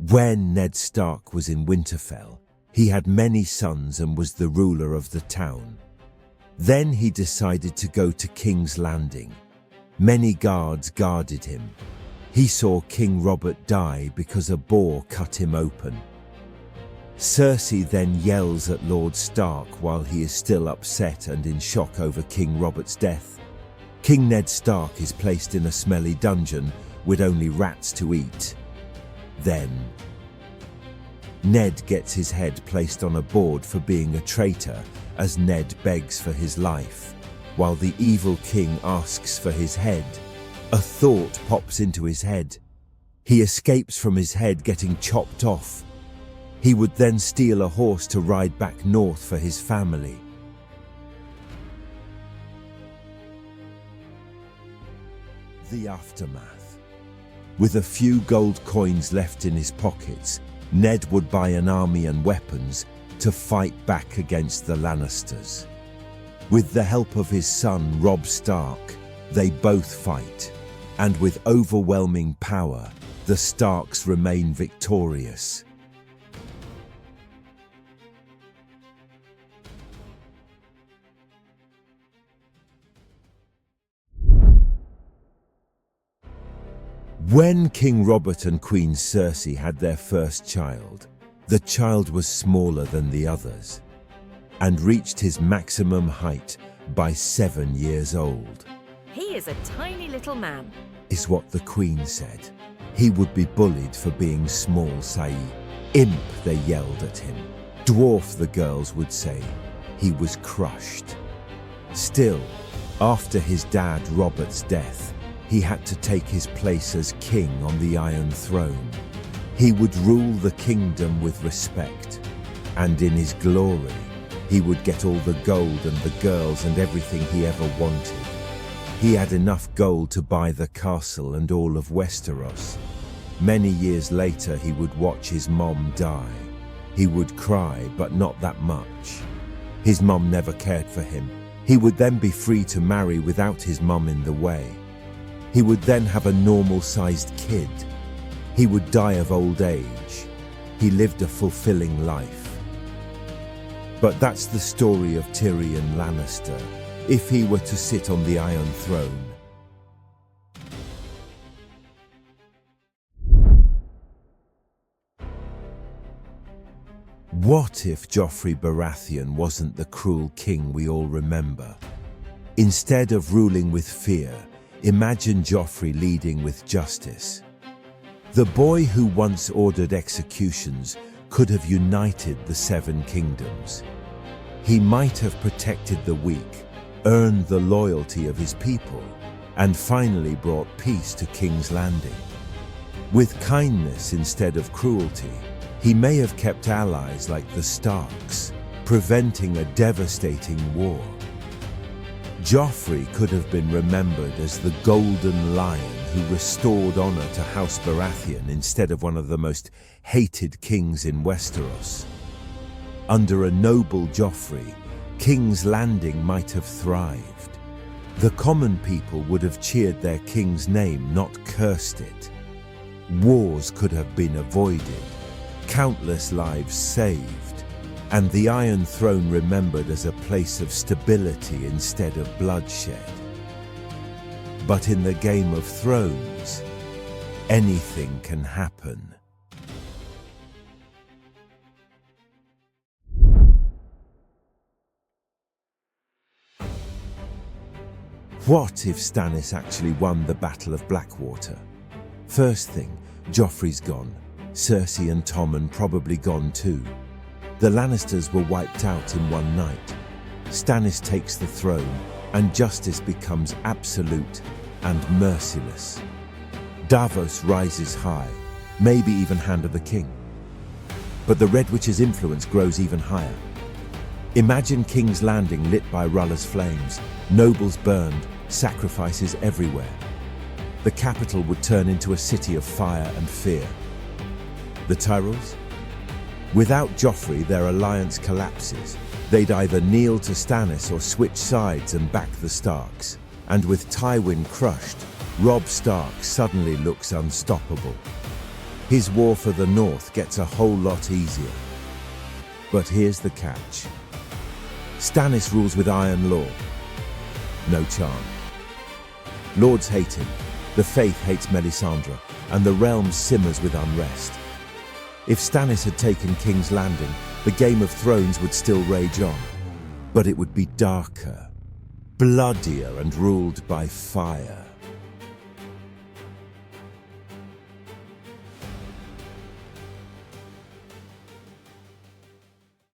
When Ned Stark was in Winterfell, he had many sons and was the ruler of the town. Then he decided to go to King's Landing. Many guards guarded him. He saw King Robert die because a boar cut him open. Cersei then yells at Lord Stark while he is still upset and in shock over King Robert's death. King Ned Stark is placed in a smelly dungeon with only rats to eat. Then, Ned gets his head placed on a board for being a traitor as Ned begs for his life. While the evil king asks for his head, a thought pops into his head. He escapes from his head getting chopped off. He would then steal a horse to ride back north for his family. The aftermath. With a few gold coins left in his pockets, Ned would buy an army and weapons to fight back against the Lannisters. With the help of his son Robb Stark, they both fight, and with overwhelming power, the Starks remain victorious. When King Robert and Queen Cersei had their first child, the child was smaller than the others and reached his maximum height by 7 years old. He is a tiny little man, is what the Queen said. He would be bullied for being small, Sai. Imp, they yelled at him. Dwarf, the girls would say. He was crushed. Still, after his dad Robert's death, he had to take his place as king on the Iron Throne. He would rule the kingdom with respect, and in his glory, he would get all the gold and the girls and everything he ever wanted. He had enough gold to buy the castle and all of Westeros. Many years later, he would watch his mom die. He would cry, but not that much. His mom never cared for him. He would then be free to marry without his mom in the way. He would then have a normal-sized kid. He would die of old age. He lived a fulfilling life. But that's the story of Tyrion Lannister, if he were to sit on the Iron Throne. What if Joffrey Baratheon wasn't the cruel king we all remember? Instead of ruling with fear, imagine Joffrey leading with justice. The boy who once ordered executions could have united the Seven Kingdoms. He might have protected the weak, earned the loyalty of his people, and finally brought peace to King's Landing. With kindness instead of cruelty, he may have kept allies like the Starks, preventing a devastating war. Joffrey could have been remembered as the Golden Lion who restored honor to House Baratheon instead of one of the most hated kings in Westeros. Under a noble Joffrey, King's Landing might have thrived. The common people would have cheered their king's name, not cursed it. Wars could have been avoided, countless lives saved, and the Iron Throne remembered as a place of stability instead of bloodshed. But in the Game of Thrones, anything can happen. What if Stannis actually won the Battle of Blackwater? First thing, Joffrey's gone. Cersei and Tommen probably gone too. The Lannisters were wiped out in one night. Stannis takes the throne, and justice becomes absolute and merciless. Davos rises high, maybe even Hand of the King. But the Red Witch's influence grows even higher. Imagine King's Landing lit by R'hllor's flames, nobles burned, sacrifices everywhere. The capital would turn into a city of fire and fear. The Tyrells? Without Joffrey, their alliance collapses. They'd either kneel to Stannis or switch sides and back the Starks. And with Tywin crushed, Robb Stark suddenly looks unstoppable. His war for the North gets a whole lot easier. But here's the catch. Stannis rules with iron law. No charm. Lords hate him, the faith hates Melisandre, and the realm simmers with unrest. If Stannis had taken King's Landing, the Game of Thrones would still rage on. But it would be darker, bloodier, and ruled by fire.